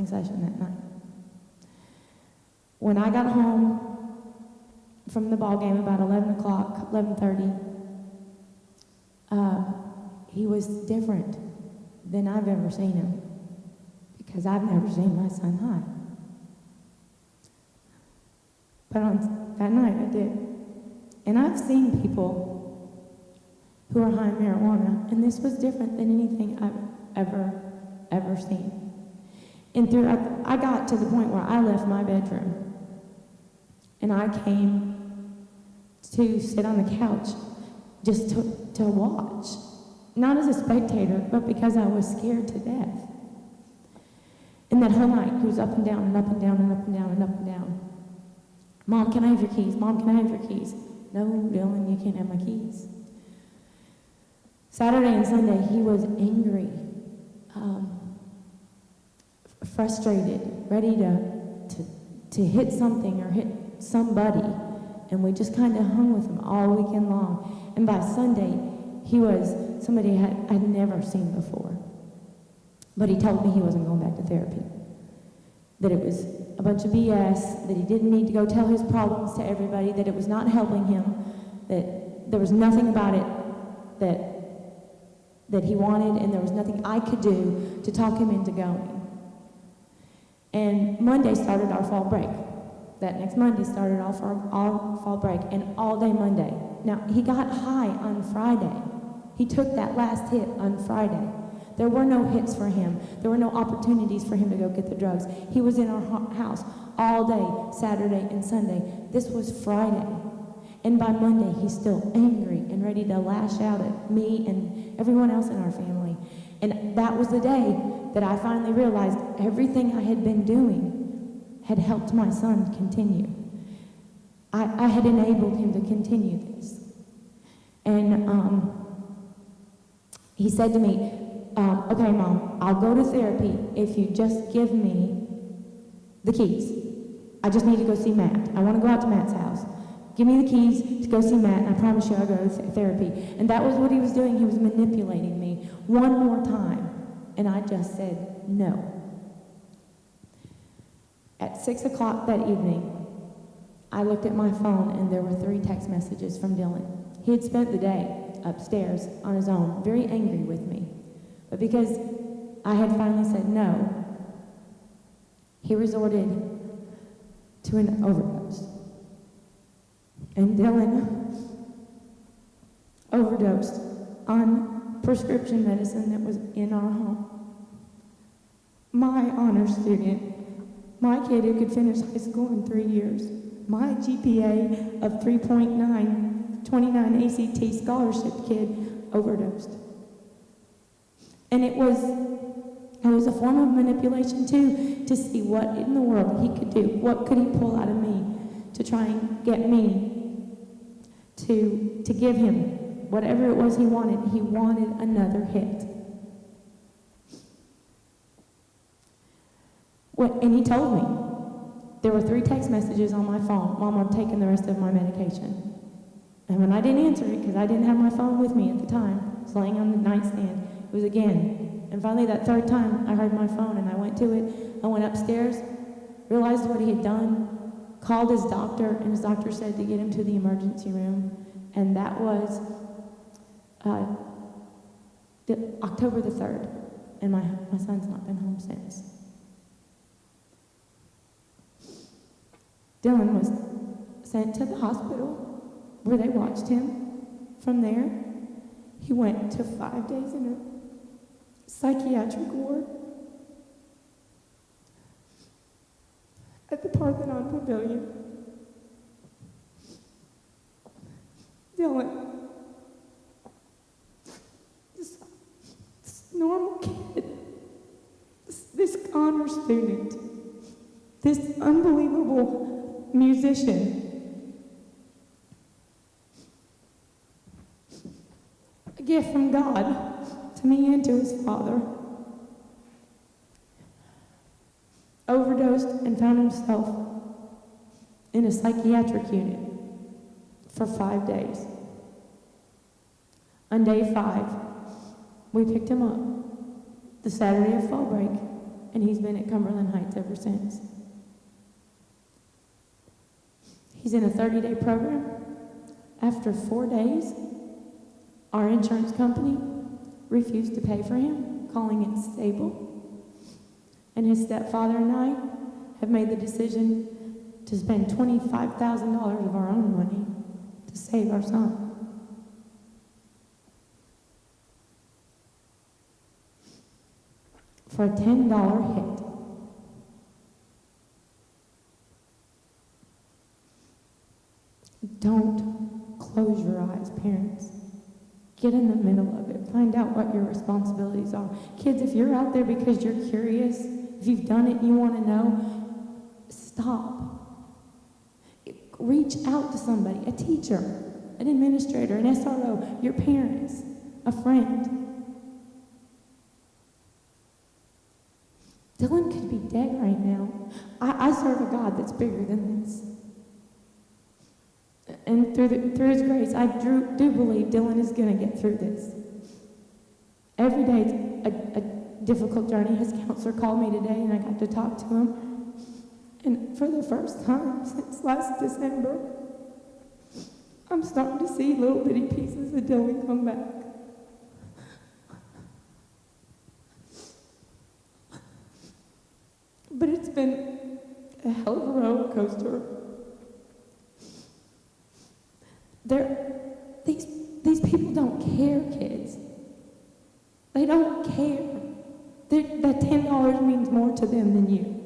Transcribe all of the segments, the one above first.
counseling session that night. When I got home from the ball game about 11 o'clock, 11:30, he was different than I've ever seen him, because I've never seen my son high. But on that night I did. And I've seen people who are high in marijuana, and this was different than anything I've ever seen. And I got to the point where I left my bedroom, and I came to sit on the couch just to watch. Not as a spectator, but because I was scared to death. And that whole night, he was up and down and up and down and up and down and up and down. Mom, can I have your keys? Mom, can I have your keys? No, Dylan, you can't have my keys. Saturday and Sunday, he was angry, frustrated, ready to hit something or hit somebody. And we just kind of hung with him all weekend long. And by Sunday, he was somebody I'd never seen before. But he told me he wasn't going back to therapy. That it was a bunch of BS, that he didn't need to go tell his problems to everybody, that it was not helping him, that there was nothing about it that he wanted, and there was nothing I could do to talk him into going. And Monday started our fall break. That next Monday started our fall break, and all day Monday. Now, he got high on Friday. He took that last hit on Friday. There were no hits for him. There were no opportunities for him to go get the drugs. He was in our house all day, Saturday and Sunday. This was Friday. And by Monday, he's still angry and ready to lash out at me and everyone else in our family. And that was the day that I finally realized everything I had been doing had helped my son continue. I had enabled him to continue this. And he said to me, okay, Mom, I'll go to therapy if you just give me the keys. I just need to go see Matt. I want to go out to Matt's house. Give me the keys to go see Matt, and I promise you I'll go to therapy. And that was what he was doing. He was manipulating me one more time. And I just said no. At 6 o'clock that evening, I looked at my phone, and there were 3 text messages from Dylan. He had spent the day upstairs on his own, very angry with me. But because I had finally said no, he resorted to an overdose. And Dylan overdosed on prescription medicine that was in our home. My honor student, my kid who could finish high school in 3 years, my GPA of 3.9, 29 ACT scholarship kid, overdosed. And it was a form of manipulation too, to see what in the world he could do. What could he pull out of me to try and get me to give him whatever it was he wanted. He wanted another hit. And he told me, there were 3 text messages on my phone, Mom, I'm taking the rest of my medication. And when I didn't answer it, because I didn't have my phone with me at the time, I was laying on the nightstand, it was again. And finally that 3rd time, I heard my phone and I went to it. I went upstairs, realized what he had done, called his doctor, and his doctor said to get him to the emergency room. And that was October the 3rd. And my son's not been home since. Dylan was sent to the hospital where they watched him. From there, he went to 5 days in a psychiatric ward at the Parthenon Pavilion. Dylan, this normal kid, this honor student, this unbelievable musician, a gift from God to me and to his father, overdosed and found himself in a psychiatric unit for 5 days. On day 5, we picked him up, the Saturday of fall break, and he's been at Cumberland Heights ever since. He's in a 30-day program. After 4 days, our insurance company refused to pay for him, calling it stable. And his stepfather and I have made the decision to spend $25,000 of our own money to save our son. For a $10 hit. Don't close your eyes, parents. Get in the middle of it. Find out what your responsibilities are. Kids, if you're out there because you're curious, if you've done it and you want to know, stop. Reach out to somebody, a teacher, an administrator, an SRO, your parents, a friend. Dylan could be dead right now. I serve a God that's bigger than this. And through his grace, I do believe Dylan is going to get through this. Every day it's a difficult journey. His counselor called me today, and I got to talk to him. And for the first time since last December, I'm starting to see little bitty pieces of Dylan come back. But it's been a hell of a roller coaster. These people don't care, kids. They don't care. That $10 means more to them than you.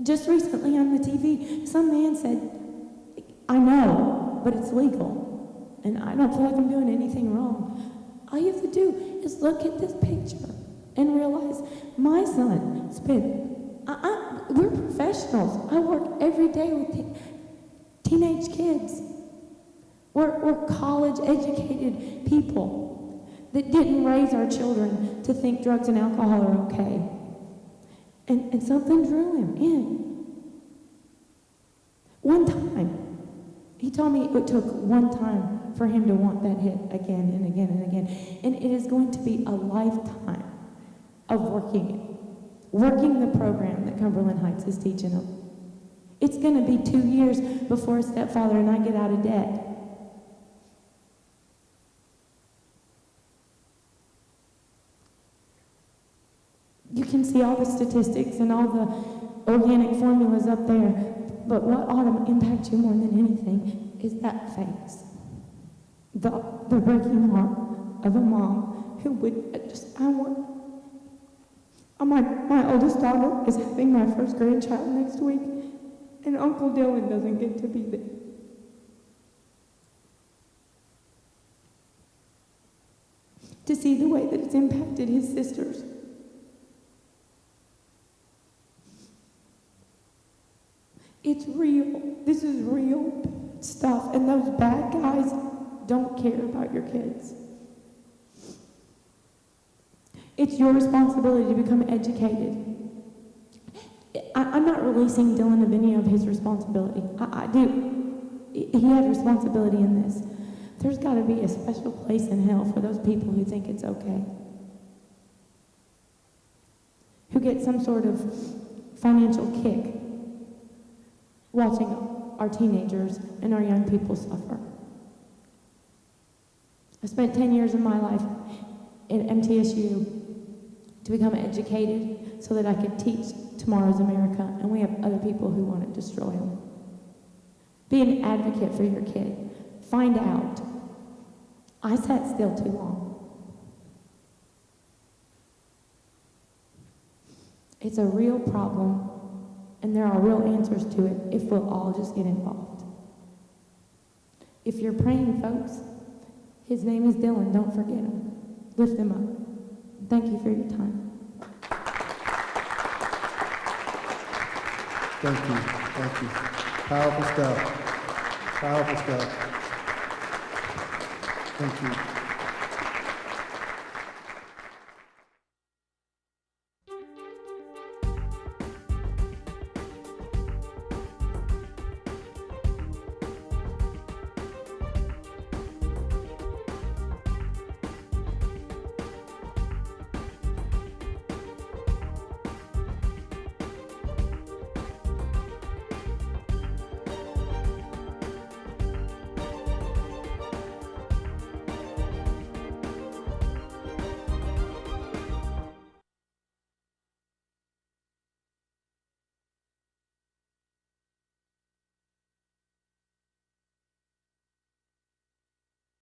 Just recently on the TV, some man said, I know, but it's legal. And I don't feel like I'm doing anything wrong. All you have to do is look at this picture and realize my son spent, we're professionals. I work every day with teenage kids. We're college-educated people that didn't raise our children to think drugs and alcohol are okay. And something drew him in. One time. He told me it took one time for him to want that hit again and again and again. And it is going to be a lifetime of working the program that Cumberland Heights is teaching him. It's going to be 2 years before his stepfather and I get out of debt. You can see all the statistics and all the organic formulas up there, but what ought to impact you more than anything is that face. The breaking heart of a mom who would just, my oldest daughter is having my first grandchild next week, and Uncle Dylan doesn't get to be there. To see the way that it's impacted his sisters. It's real. This is real stuff, and those bad guys don't care about your kids. It's your responsibility to become educated. I'm not releasing Dylan of any of his responsibility. I do. He had responsibility in this. There's got to be a special place in hell for those people who think it's okay. Who get some sort of financial kick watching our teenagers and our young people suffer. I spent 10 years of my life at MTSU to become educated so that I could teach tomorrow's America, and we have other people who want to destroy them. Be an advocate for your kid. Find out. I sat still too long. It's a real problem, and there are real answers to it if we'll all just get involved. If you're praying, folks, his name is Dylan. Don't forget him. Lift him up. Thank you for your time. Thank you. Thank you. Powerful stuff. Powerful stuff. Thank you.